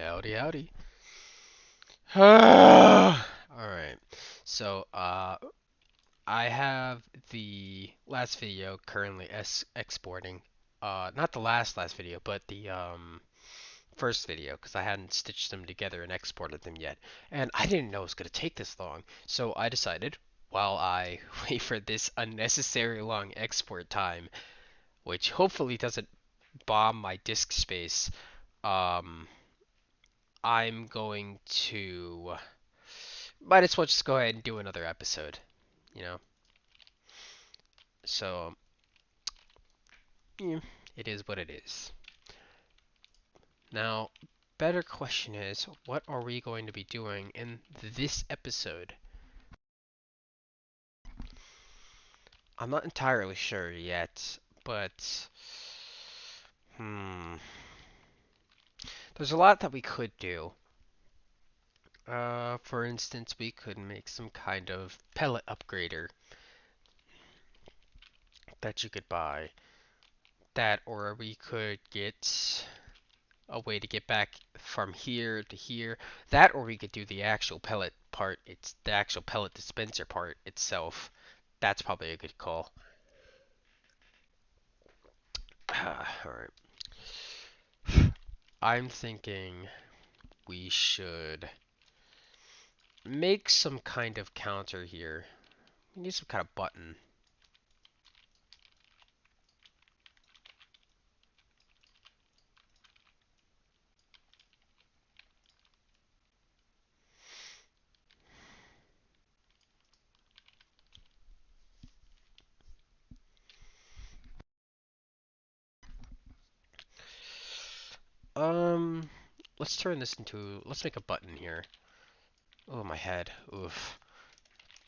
Howdy, howdy. Alright, so I have the last video currently exporting. Not the last video, but the first video, because I hadn't stitched them together and exported them yet. And I didn't know it was going to take this long, so I decided, while I wait for this unnecessary long export time, which hopefully doesn't bomb my disk space, um, I'm going to might as well just go ahead and do another episode, you know? So, yeah, it is what it is. Now, better question is, what are we going to be doing in this episode? I'm not entirely sure yet, but, hmm, there's a lot that we could do. For instance, we could make some kind of pellet upgrader that you could buy. That, or we could get a way to get back from here to here. That, or we could do the actual pellet part. It's the actual pellet dispenser part itself. That's probably a good call. Alright. I'm thinking we should make some kind of counter here. We need some kind of button. Um, let's turn this into, let's make a button here. Oh, my head. Oof.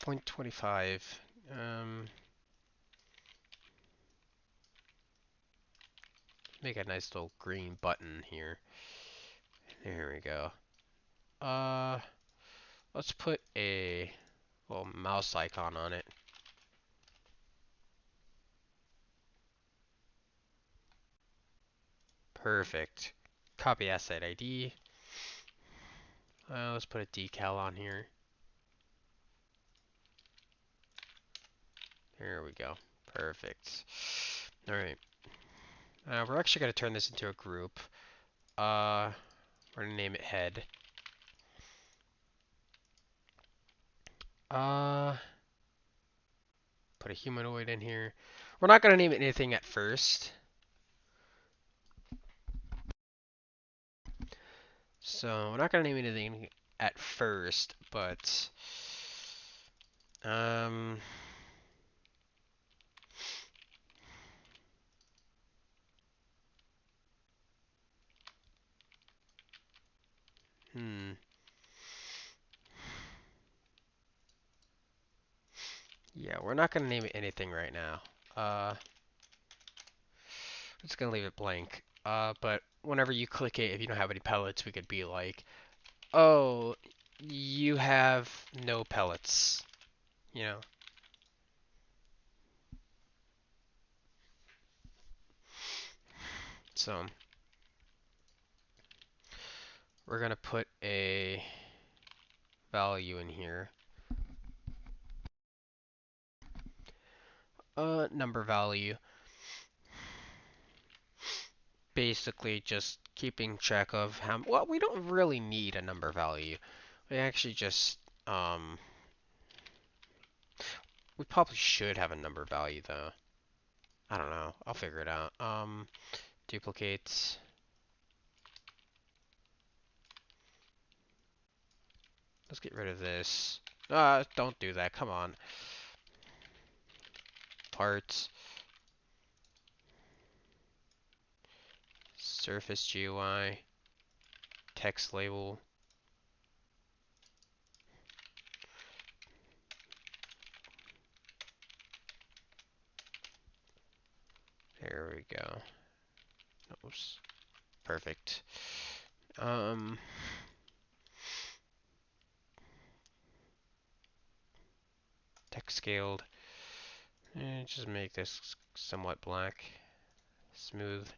0.25. Make a nice little green button here. There we go. Uh, let's put a little mouse icon on it. Perfect. Copy asset ID. Let's put a decal on here. There we go. Perfect. All right. We're actually going to turn this into a group. We're going to name it head. Uh, put a humanoid in here. We're not going to name it anything at first. So we're not going to name anything at first, but um, hmm. Yeah, we're not going to name it anything right now. I'm just going to leave it blank. But whenever you click it, if you don't have any pellets, we could be like, oh, you have no pellets, you know? So we're going to put a value in here. Number value. Basically just keeping track of how, well, we don't really need a number value. We actually just, we probably should have a number value though. I don't know. I'll figure it out. Duplicate. Let's get rid of this. Don't do that. Come on. Parts. Surface GUI. Text label. There we go. Oops. Perfect. Text scaled. Just make this somewhat black. Smooth.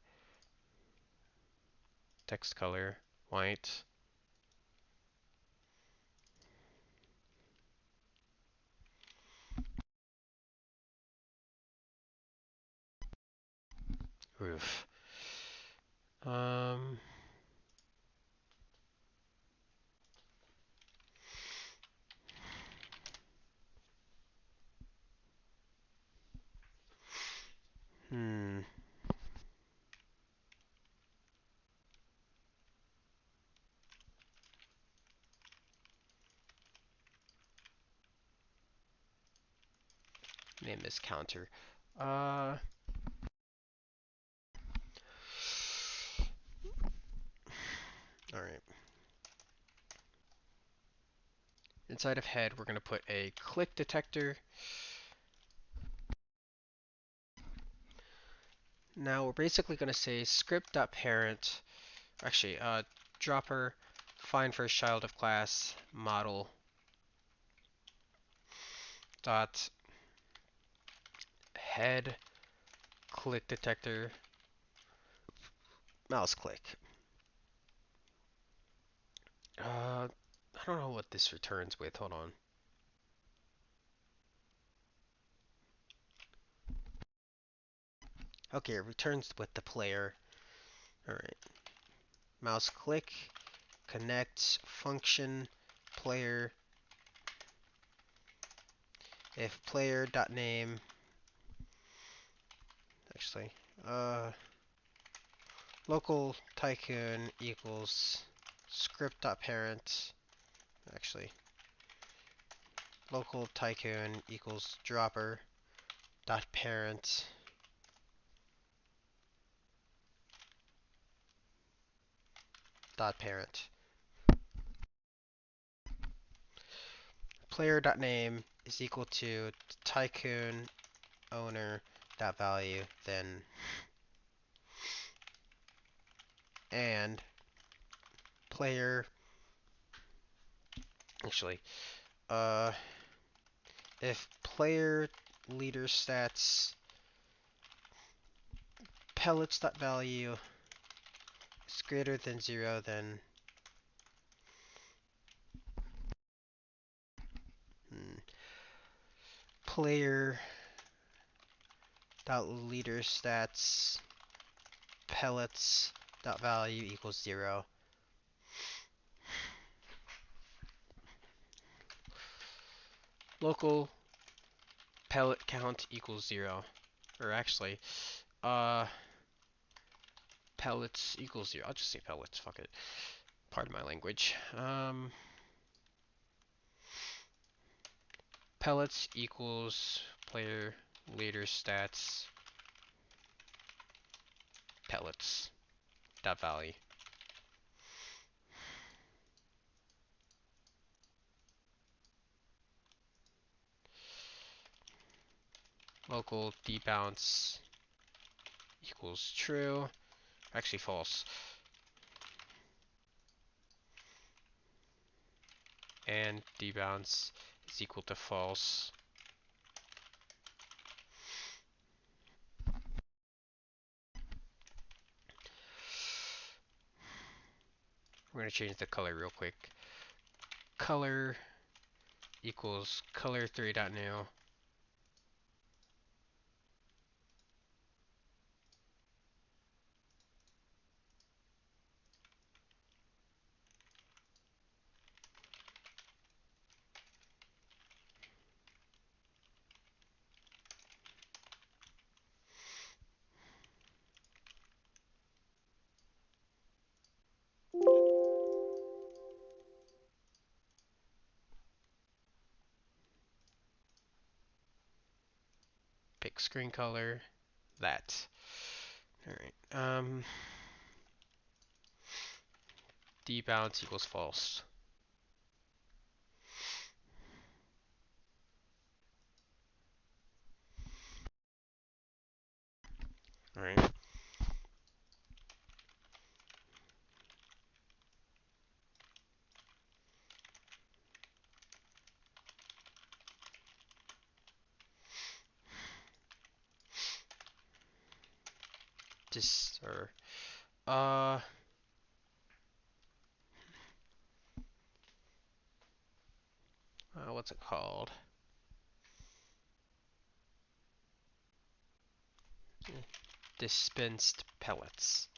Text color. White. Roof. Um, hmm. Name this counter. Uh, all right. Inside of head, we're gonna put a click detector. Now we're basically gonna say script.parent. Actually, dropper find first child of class model dot head click detector mouse click. I don't know what this returns with. Hold on. Okay, it returns with the player. All right. Mouse click connect function player if player dot name. Actually, local tycoon equals script dot parent. Actually, local tycoon equals dropper dot parent dot parent. Player dot name is equal to tycoon owner dot value, then and player actually if player leader stats pellets dot value is greater than 0, then player dot leader stats pellets dot value equals 0. Local pellet count equals 0. Or actually, uh, pellets equals 0. I'll just say pellets. Fuck it. Pardon my language. Pellets equals player leader stats pellets dot value. Local debounce equals true. Actually false. And debounce is equal to false. We're going to change the color real quick. Color equals color3.new. Pick screen color. That. Alright. Debounce equals false. Alright. Just, or, what's it called? dispensed pellets.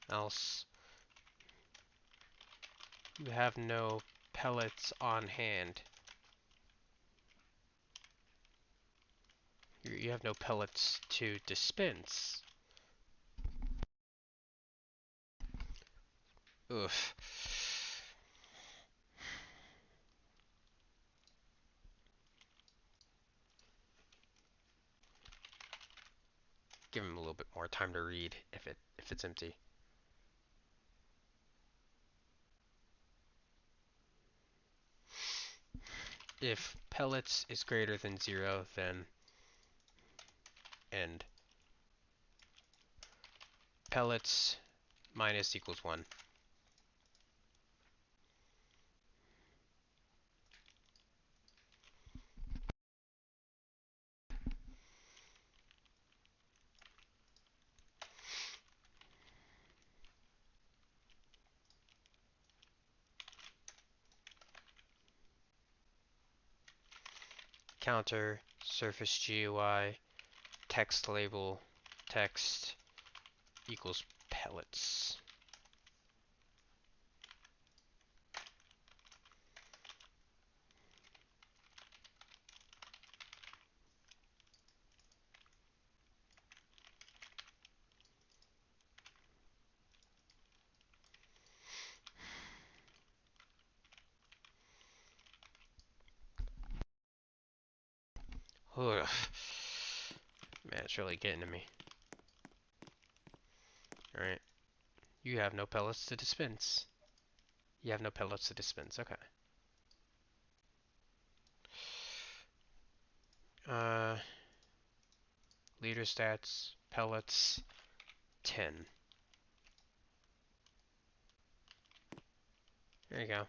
Else you have no pellets on hand. You have no pellets to dispense. Oof. Give him a little bit more time to read if it's empty. If pellets is greater than 0, then end. Pellets minus equals 1. Counter, surface GUI, text label, text equals pellets. Ugh. Man, it's really getting to me. Alright. You have no pellets to dispense. You have no pellets to dispense. Okay. Leader stats, pellets, 10. There you go.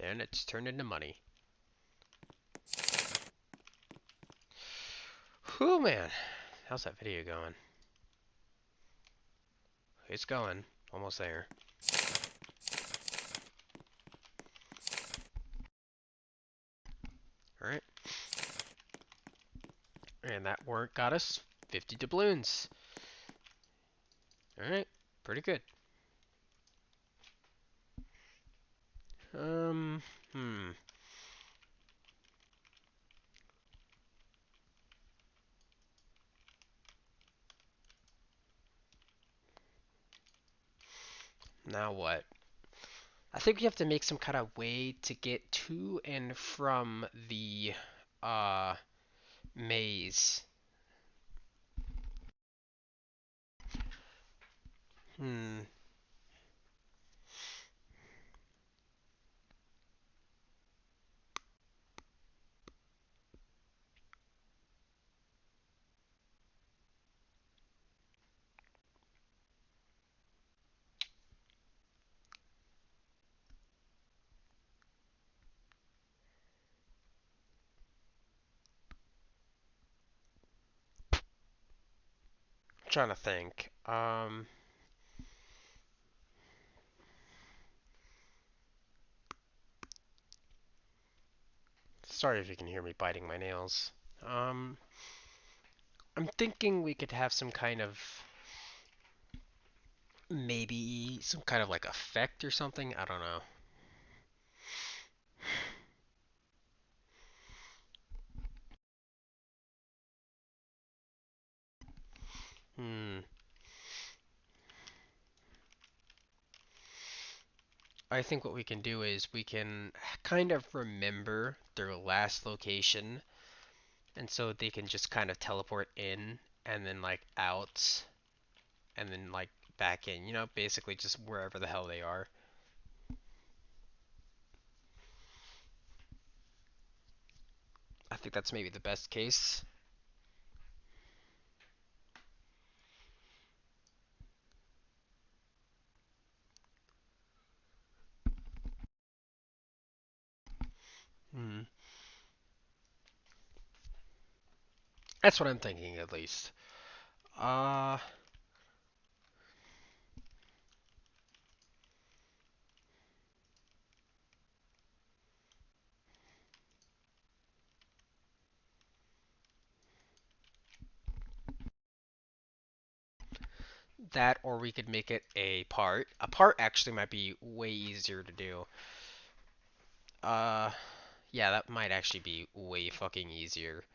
Then it's turned into money. Whew, man. How's that video going? It's going. Almost there. Alright. And that work got us 50 doubloons. Alright. Pretty good. Hmm. Now what? I think we have to make some kind of way to get to and from the uh maze. Hmm. I'm trying to think. Sorry if you can hear me biting my nails. Um, I'm thinking we could have some kind of maybe some kind of like effect or something. I don't know. Hmm. I think what we can do is we can kind of remember their last location, and so they can just kind of teleport in and then like out and then like back in, you know, basically just wherever the hell they are. I think that's maybe the best case. Hmm. That's what I'm thinking at least. Uh, that or we could make it a part. A part actually might be way easier to do. Uh, yeah, that might actually be way fucking easier.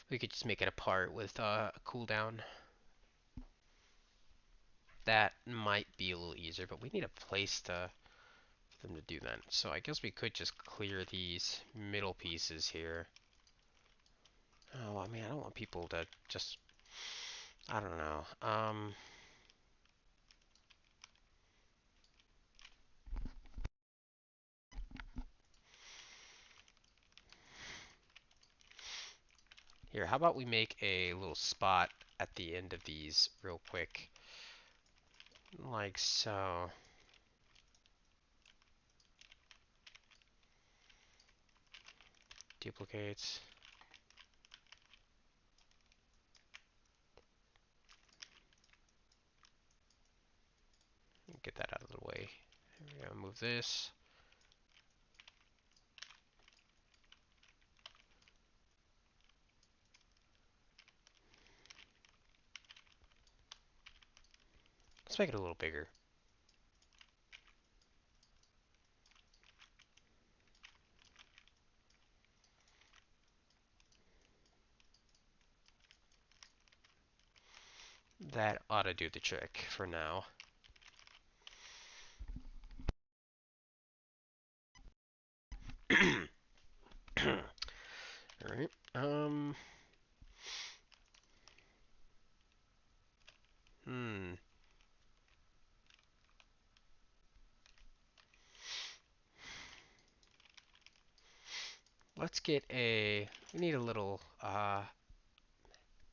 We could just make it a part with a cooldown. That might be a little easier, but we need a place to for them to do that. So I guess we could just clear these middle pieces here. Oh, I mean, I don't want people to just, I don't know. Here, how about we make a little spot at the end of these real quick, like so. Duplicates. Get that out of the way. Here we go, move this. Let's make it a little bigger. That ought to do the trick for now. Alright. Hmm. Let's get a. We need a little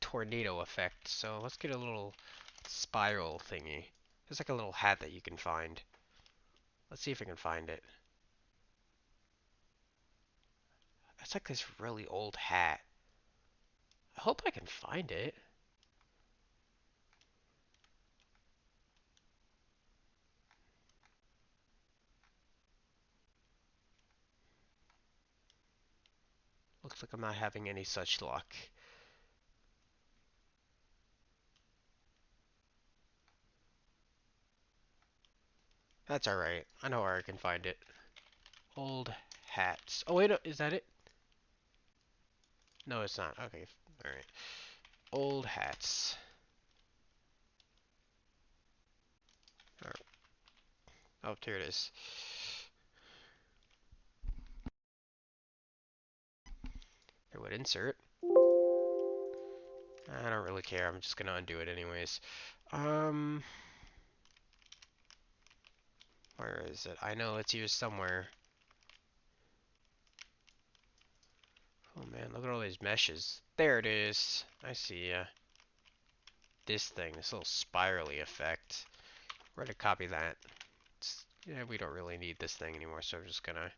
tornado effect. So let's get a little spiral thingy. There's like a little hat that you can find. Let's see if I can find it. It's like this really old hat. I hope I can find it. Looks like I'm not having any such luck. That's alright. I know where I can find it. Old hats. Oh wait, no, is that it? No, it's not. Okay, alright. Old hats. Alright. Oh, here it is. Here, would insert. I don't really care. I'm just gonna undo it anyways. Um, where is it? I know it's here somewhere. Oh man, look at all these meshes. There it is. I see this thing, this little spirally effect. We're gonna copy that. Yeah, we don't really need this thing anymore, so I'm just gonna.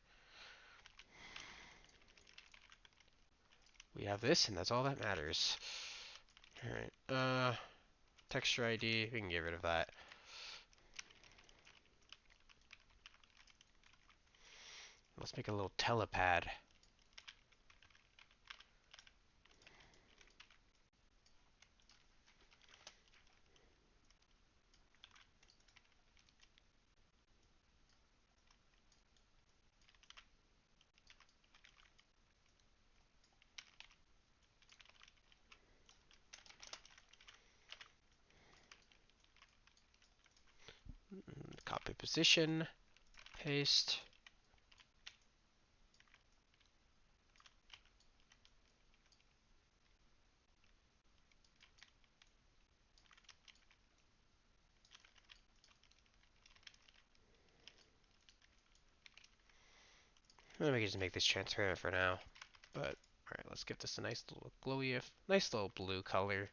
We have this, and that's all that matters. All right. Texture ID. We can get rid of that. Let's make a little telepad. Copy position. Paste. Maybe we can just make this transparent for now. But alright, let's give this a nice little glowy, nice little blue color.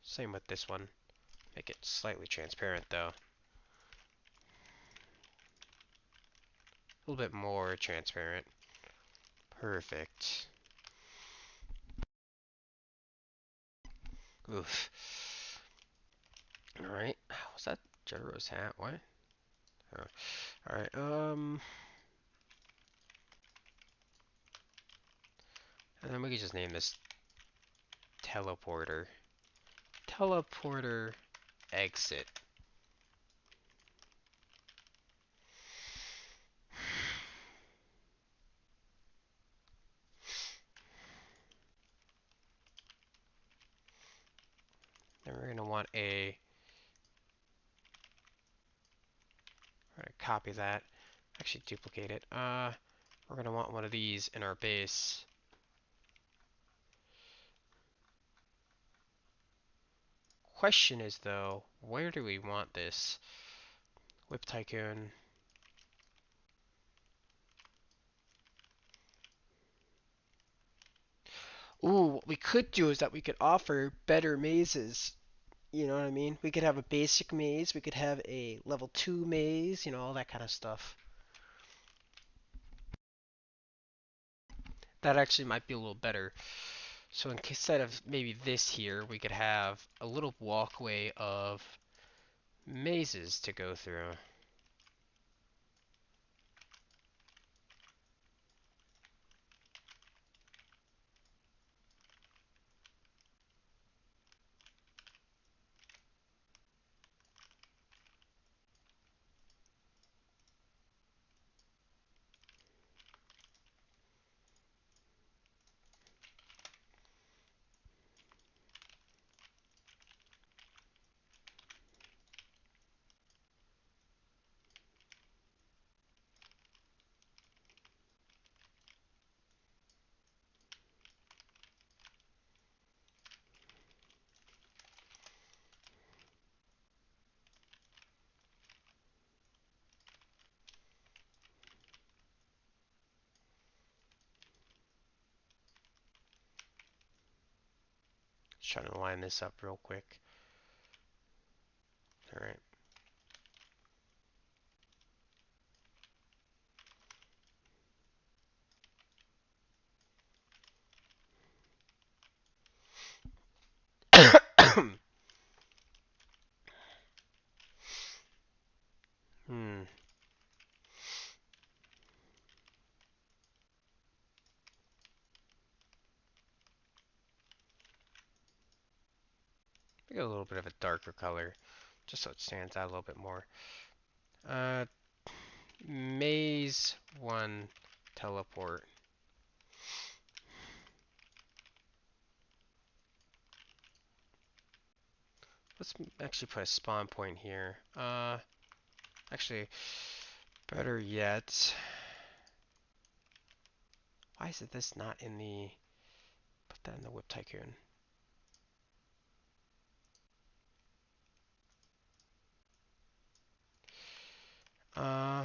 Same with this one. Make it slightly transparent though. A little bit more transparent. Perfect. Oof. All right. Was that Jotaro's hat? What? Oh. All right. And then we could just name this teleporter. Teleporter exit. Then we're gonna want a. We're gonna copy that. Actually, duplicate it. We're gonna want one of these in our base. Question is though, where do we want this? Whip Tycoon. Ooh, what we could do is that we could offer better mazes. You know what I mean? We could have a basic maze, we could have a level 2 maze, all that kind of stuff. That actually might be a little better. So instead of maybe this here, we could have a little walkway of mazes to go through. Just trying to line this up real quick. Alright. Hmm. We got a little bit of a darker color, just so it stands out a little bit more. Uh, Maze 1 teleport. Let's actually put a spawn point here. Actually, better yet, why is it this not in the, put that in the Whip Tycoon. Uh,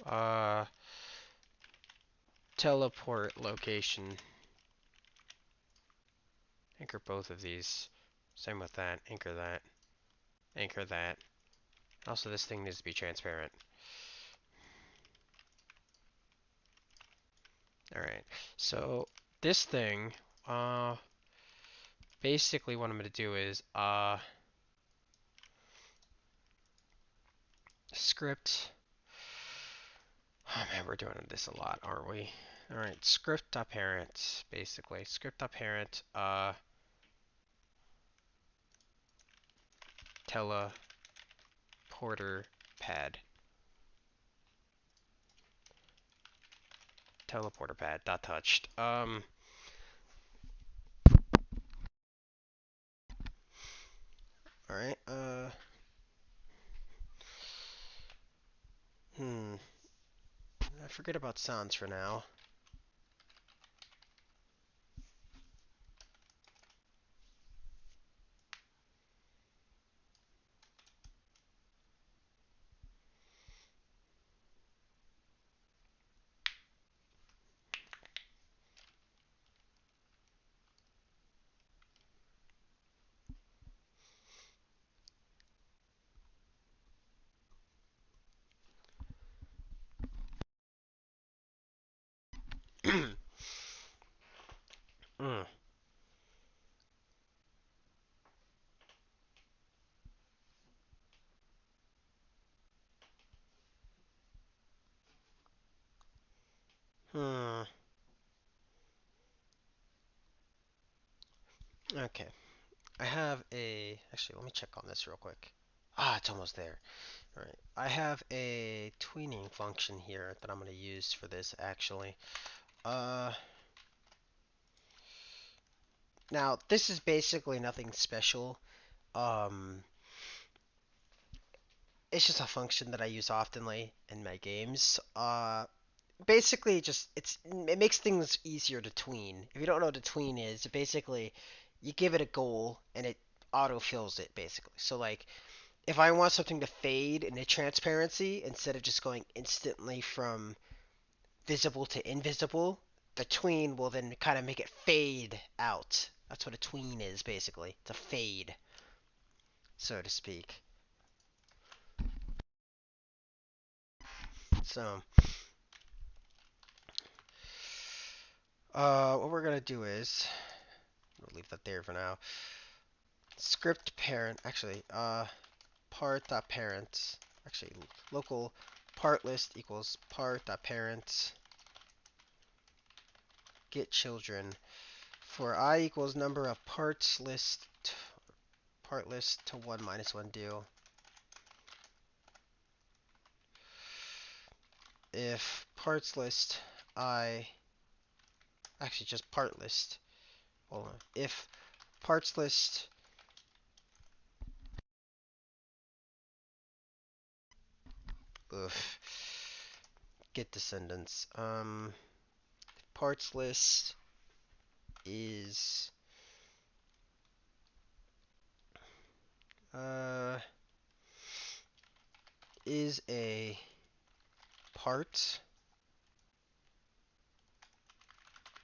uh, Teleport location. Anchor both of these. Same with that. Anchor that. Anchor that. Also, this thing needs to be transparent. Alright, so this thing, basically what I'm going to do is, script. Oh man, we're doing this a lot, aren't we? Alright, script.parent, basically. Script.parent, teleporter pad. Teleporter pad, dot touched. Alright, I forget about sounds for now. Hmm. Okay. I have a. Actually, let me check on this real quick. Ah, it's almost there. All right. I have a tweening function here that I'm going to use for this actually. Uh, Now this is basically nothing special. Um, it's just a function that I use oftenly in my games. Basically just it makes things easier to tween. If you don't know what a tween is, basically you give it a goal and it auto fills it basically. So like if I want something to fade in a transparency instead of just going instantly from visible to invisible, the tween will then kind of make it fade out. That's what a tween is basically. It's a fade, so to speak. So, what we're gonna do is we'll leave that there for now. Script parent, actually, part.parent, actually, local part list equals part.parent get children for I equals number of part list to 1 minus 1 do. If parts list I, actually just part list, hold on, if parts list, oof, get descendants, parts list is, uh, is a part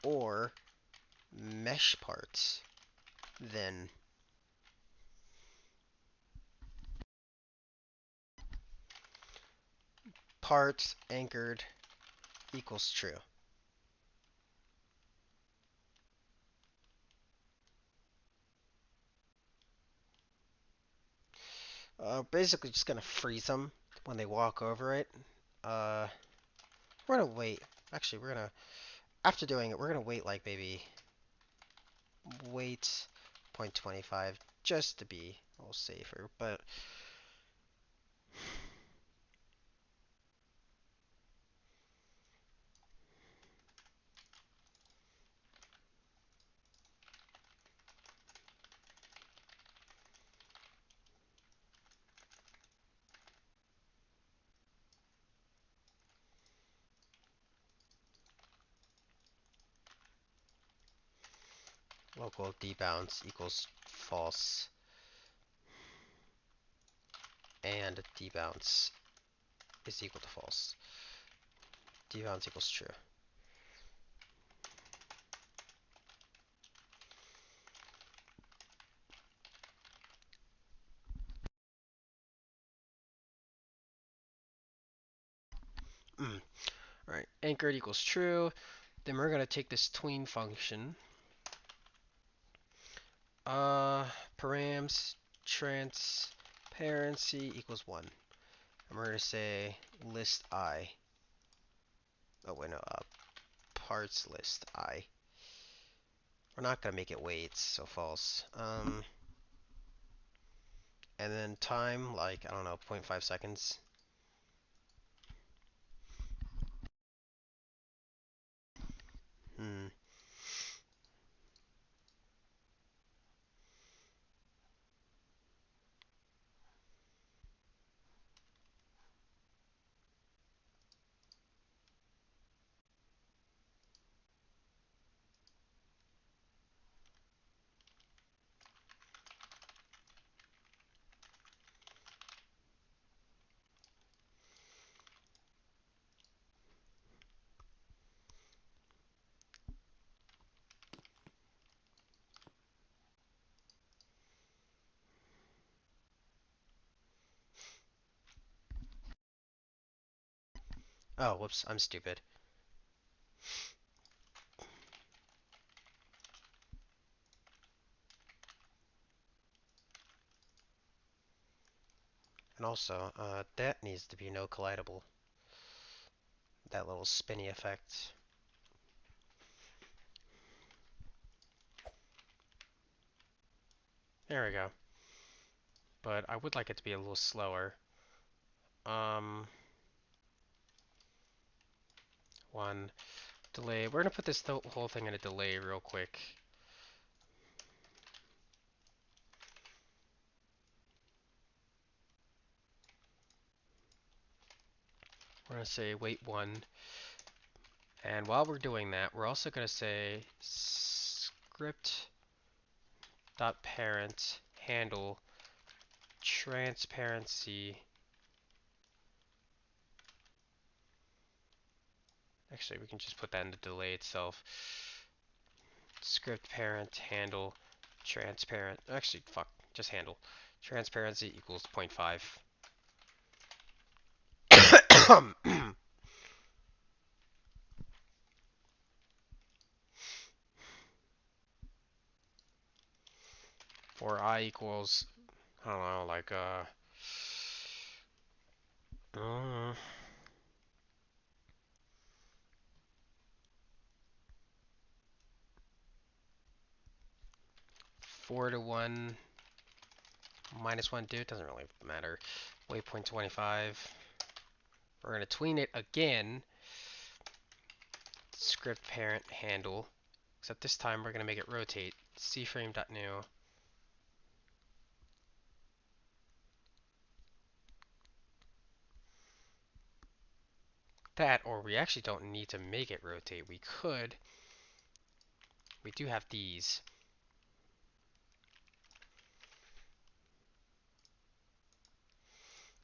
or mesh parts, then parts anchored equals true. Basically just gonna freeze them when they walk over it. Uh, we're gonna wait. Actually, after doing it, we're gonna wait like maybe wait 0.25 just to be a little safer. But local debounce equals false and debounce is equal to false. Debounce equals true. Mm. Alright, anchored equals true. Then we're gonna take this tween function. Uh, params transparency equals 1. And we're gonna say list I. Oh wait, no, parts list I. We're not gonna make it weights, so false. And then time, like, I don't know, 0.5 seconds. Hmm. Oh, whoops, I'm stupid. And also, that needs to be no collidable. That little spinny effect. There we go. But I would like it to be a little slower. Um, one delay. We're gonna put this whole thing in a delay real quick. We're gonna say wait one. And while we're doing that, we're also gonna say script dot parent handle transparency. Actually, we can just put that in the delay itself. Script parent handle transparent. Actually, fuck, just handle. Transparency equals 0.5. For I equals, I don't know, like, 4 to 1, minus 1, dude, doesn't really matter. Waypoint 25. We're going to tween it again. Script parent handle. Except this time we're going to make it rotate. cframe.new. That, or we actually don't need to make it rotate. We could. We do have these.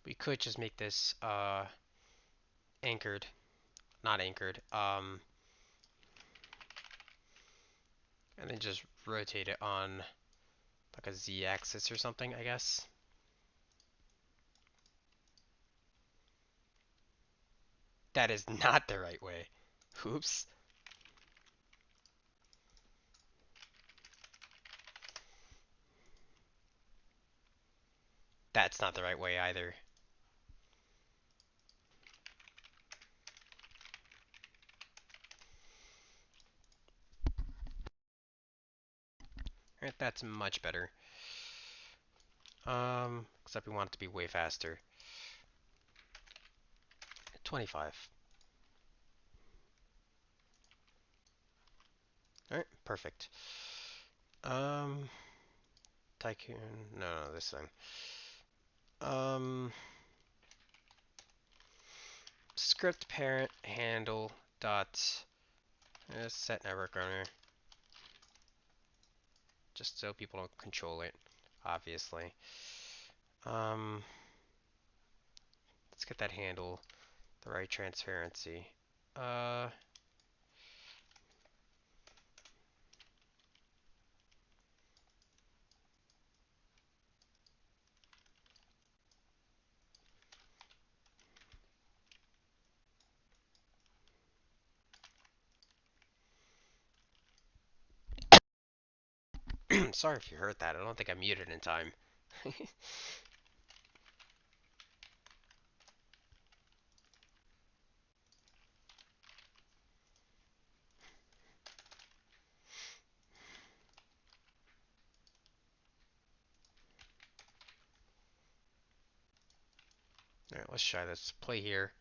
We could just make this anchored. Not anchored. And then just rotate it on like a z-axis or something, I guess. That is not the right way. Oops. That's not the right way either. Alright, that's much better. Except we want it to be way faster. 25. Alright, perfect. Tycoon, no, this thing. Script parent handle dot set network owner. Just so people don't control it, obviously. Let's get that handle, the right transparency. Sorry if you heard that. I don't think I muted in time. Alright, let's try this. Play here.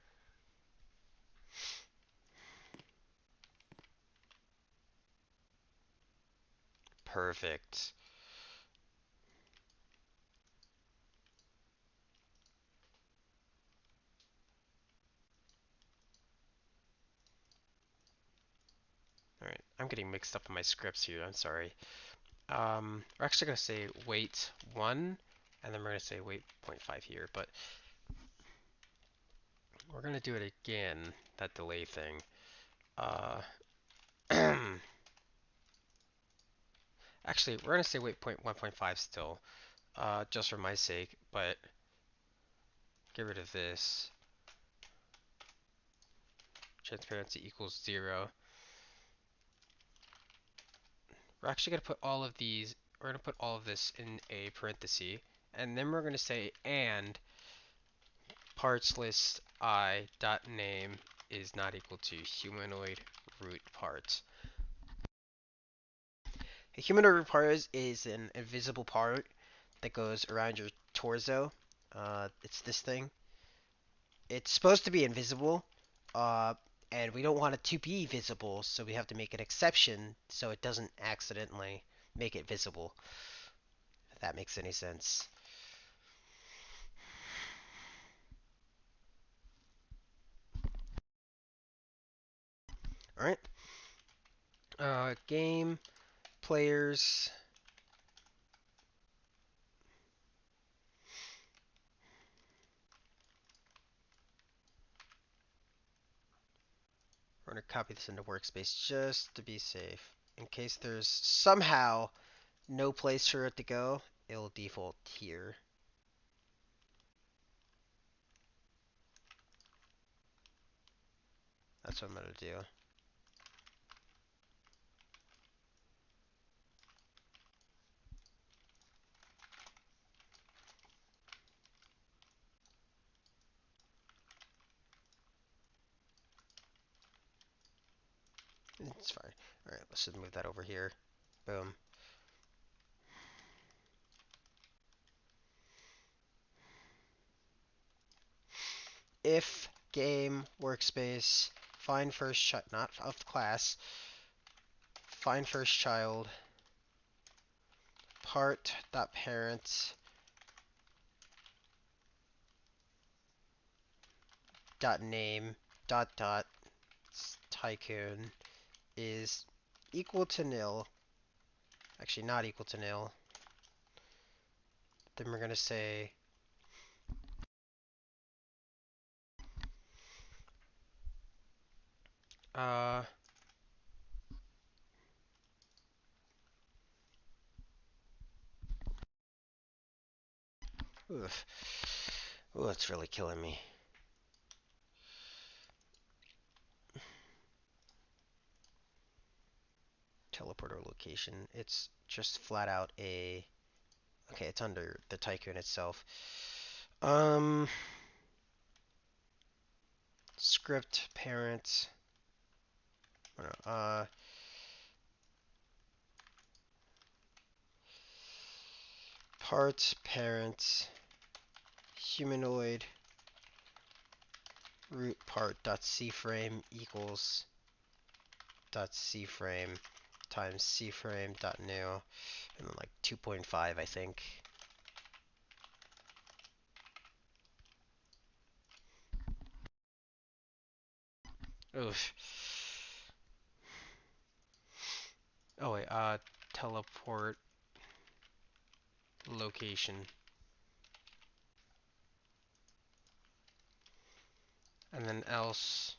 Perfect. Alright, I'm getting mixed up in my scripts here. I'm sorry. We're actually going to say wait 1, and then we're going to say wait 0.5 here, but we're going to do it again, that delay thing. Actually, we're going to say wait 1.5 still, just for my sake, but get rid of this. Transparency equals 0. We're actually going to put all of these, we're going to put all of this in a parenthesis, and then we're going to say and parts list I dot name is not equal to humanoid root parts. A humanoid part is an invisible part that goes around your torso. It's this thing. It's supposed to be invisible, uh, and we don't want it to be visible, so we have to make an exception so it doesn't accidentally make it visible. If that makes any sense. All right. Game players. We're going to copy this into workspace just to be safe. In case there's somehow no place for it to go, it'll default here. That's what I'm going to do. It's fine. Alright, let's just move that over here. Boom. If game workspace find first child, not of class, find first child, part dot parent dot name dot dot tycoon is equal to nil. Actually, not equal to nil. Then we're gonna say uh oof. Ooh, it's really killing me. Teleporter location. It's just flat out a. Okay, it's under the tycoon itself. Script parent. Uh, part parent humanoid root part dot cframe equals dot cframe times cframe dot new, and then like 2.5, I think. Oof. Oh wait, teleport location. And then else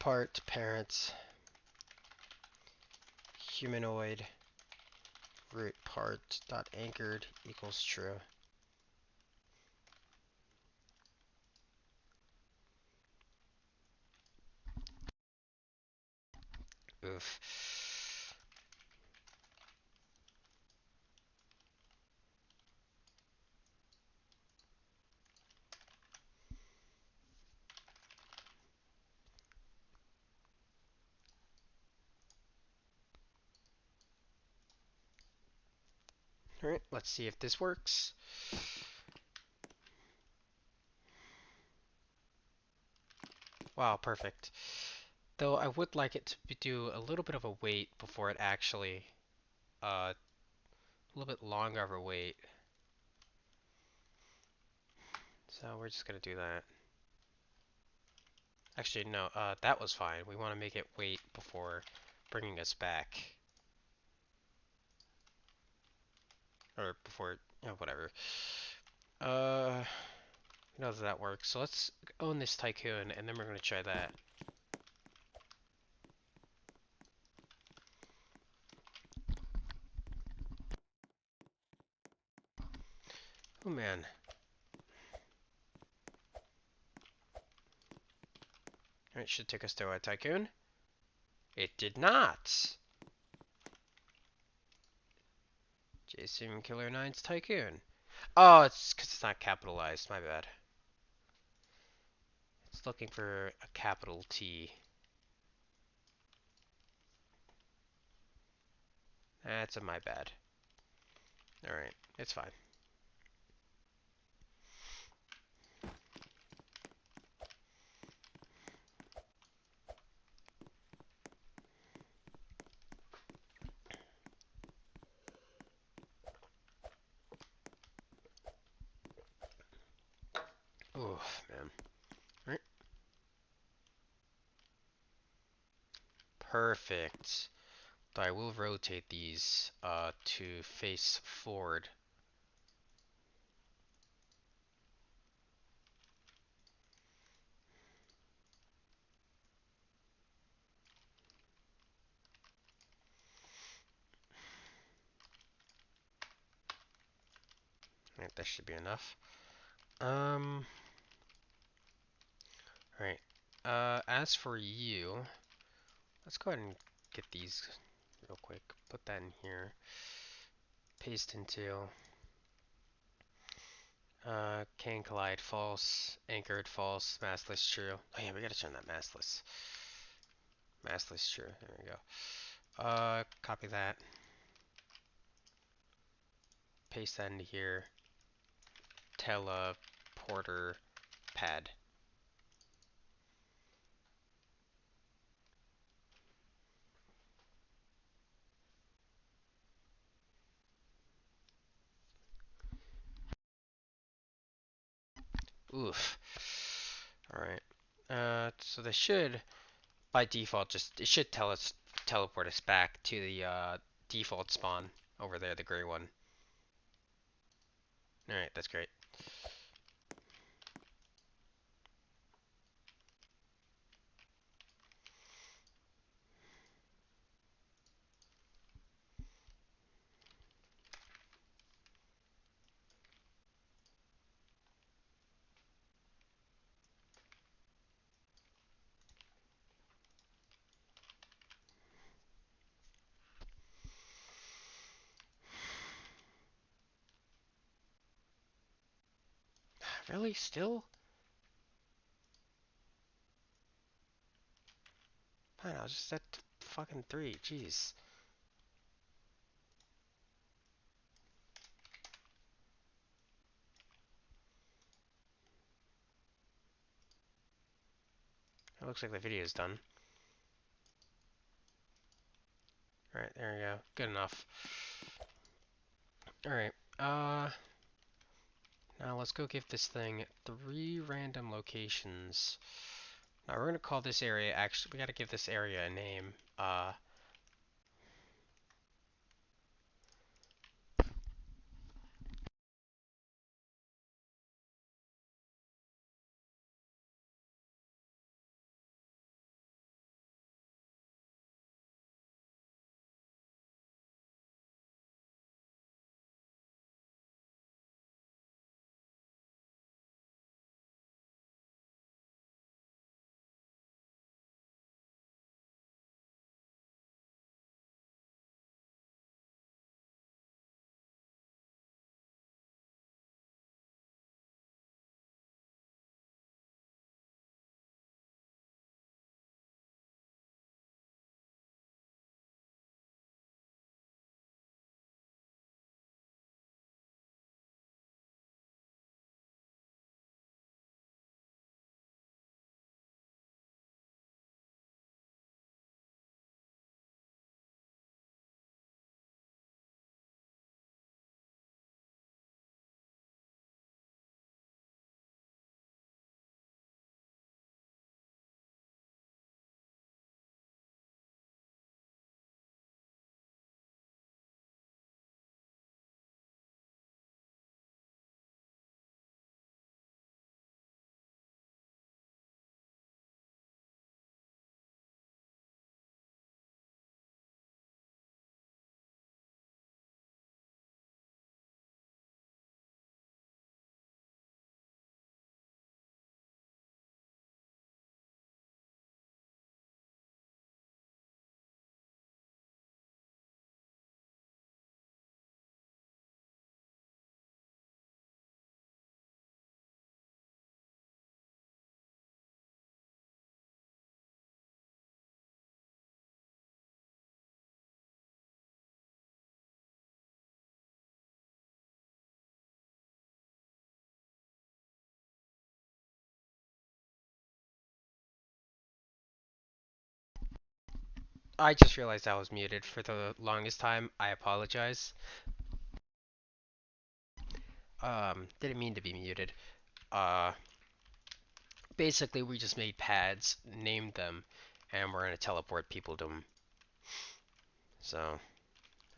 part parent humanoid root part dot anchored equals true. Oof. Alright, let's see if this works. Wow, perfect. Though I would like it to do a little bit of a wait before it actually, a little bit longer of a wait. So we're just gonna do that. Actually, no, that was fine. We want to make it wait before bringing us back. or before, whatever. Uh, how does that work? So let's own this tycoon, and then we're gonna try that. Oh man. It should take us to a tycoon. It did not. Jason Killer Nine's tycoon. Oh, it's because it's not capitalized. My bad. It's looking for a capital T. That's a my bad. Alright, it's fine. Oh, man. Right. Perfect. Though I will rotate these to face forward. Right, that should be enough. Alright. As for you, let's go ahead and get these real quick. Put that in here. Paste into can collide false, anchored false, massless true. Oh yeah, we gotta turn that massless. Massless true. There we go. Copy that. Paste that into here. Teleporter pad. Oof. Alright. So they should, by default, it should teleport us back to the default spawn over there, the gray one. Alright, that's great. Really? Still? Fine, I was just at fucking 3. Jeez. It looks like the video is done. Alright, there we go. Good enough. Alright, now let's go give this thing 3 random locations. Now we're gonna call this area, actually, we gotta give this area a name. I just realized I was muted for the longest time. I apologize. Didn't mean to be muted. Uh, Basically, we just made pads, named them, and we're gonna teleport people to them. So,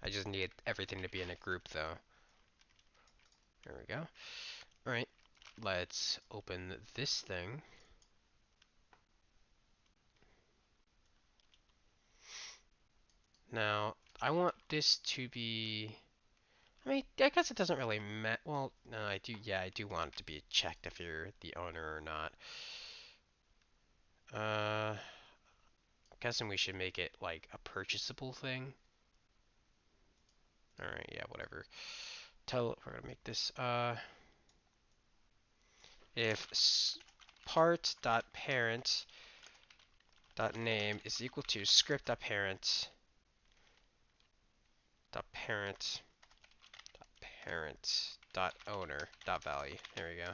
I just need everything to be in a group, though. There we go. Alright, let's open this thing. Now, I want this to be... I mean, I guess it doesn't really matter. Well, no, I do. Yeah, I do want it to be checked if you're the owner or not. Guessing we should make it like a purchasable thing. All right, yeah, whatever. We're gonna make this. If part dot parent dot name is equal to script dot parent dot parent dot parent dot owner dot value. There we go.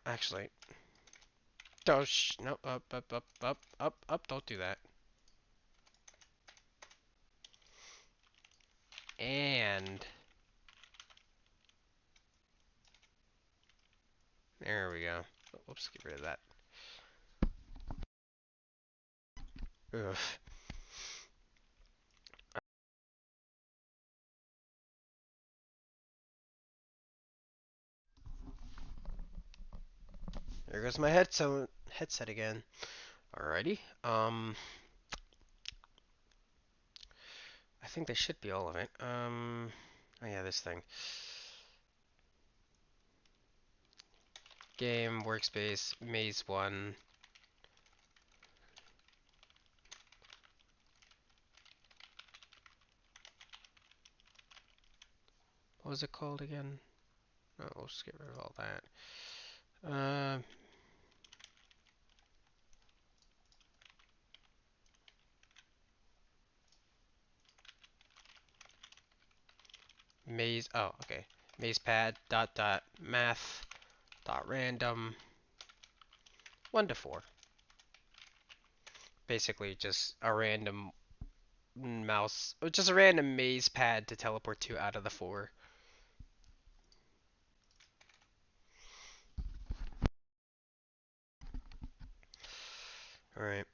Actually, don't no, up, don't do that. And there we go. Whoops, get rid of that. Ugh. There goes my headset again. Alrighty. I think they should be all of it. Oh yeah, this thing. Game, workspace, maze 1. What was it called again? Oh, we'll just get rid of all that. Maze, oh, okay. Mazepad dot dot math dot random 1 to 4. Basically just a random just a random maze pad to teleport to out of the 4. Alright.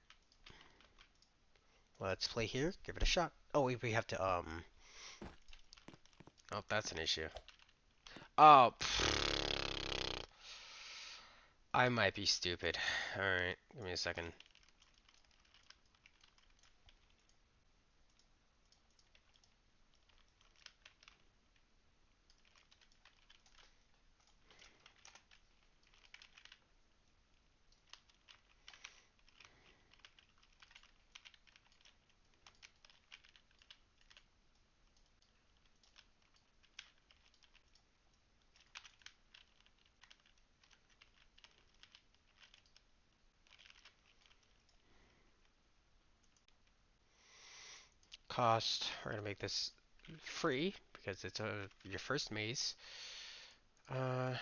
Let's play here. Give it a shot. Oh, we have to, oh, that's an issue. Oh, I might be stupid. Alright, give me a second. Cost, we're gonna make this free because it's your first maze. Uh,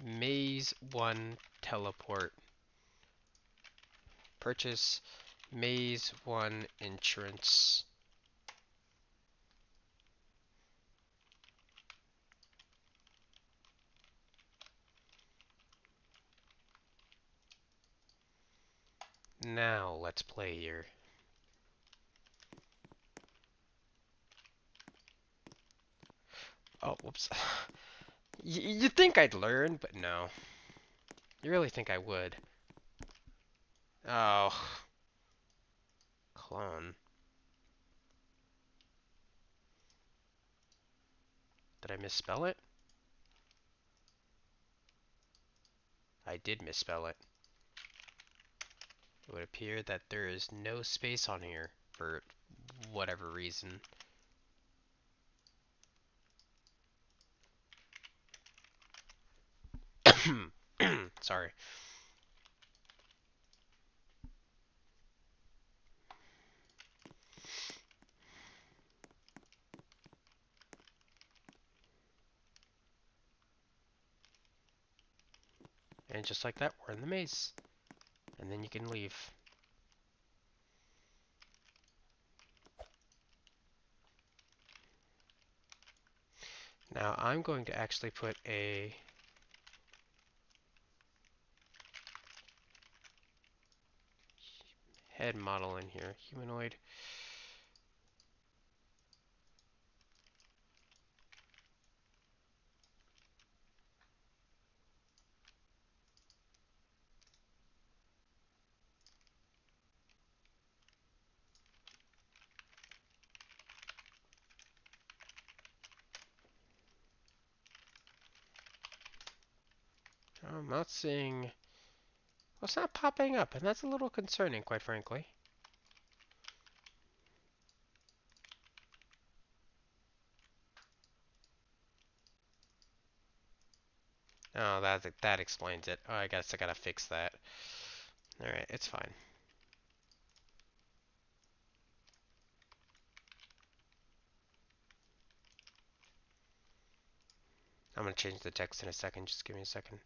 Maze 1 teleport. Purchase Maze 1 insurance. Now let's play here. Oh, whoops. You'd think I'd learn, but no. You really think I would? Oh, clone. Did I misspell it? I did misspell it. It would appear that there is no space on here for whatever reason. Sorry. And just like that, we're in the maze. And then you can leave. Now I'm going to actually put a head model in here. Humanoid. I'm not seeing... Well, it's not popping up, and that's a little concerning, quite frankly. Oh, that explains it. Oh, I guess I gotta fix that. Alright, it's fine. I'm gonna change the text in a second. Just give me a second.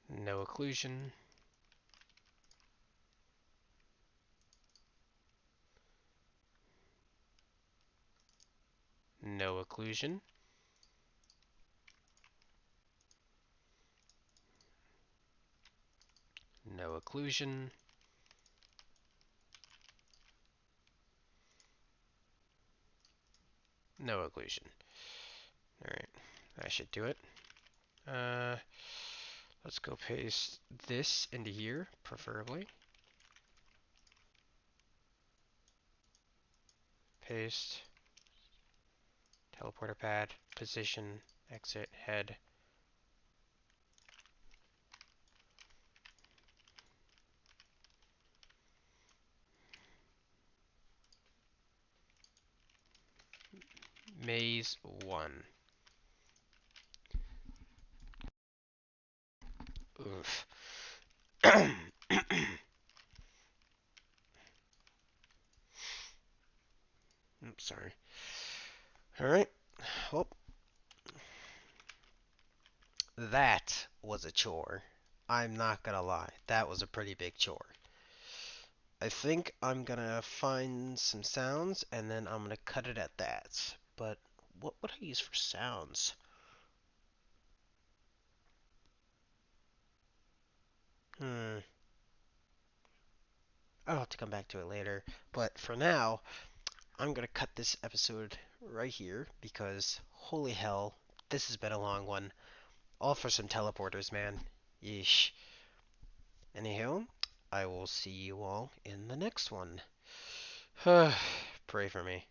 No occlusion. No occlusion. No occlusion. No occlusion. Alright, that should do it. Uh, let's go paste this into here, preferably. Paste. Teleporter pad. Position. Exit. Head. Maze 1. Oof. Oops, sorry. Alright. Well, that was a chore. I'm not gonna lie. That was a pretty big chore. I think I'm gonna find some sounds and then I'm gonna cut it at that. But what would I use for sounds? Hmm. I'll have to come back to it later. But for now, I'm gonna cut this episode right here because holy hell, this has been a long one. All for some teleporters, man. Yeesh. Anywho, I will see you all in the next one. Pray for me.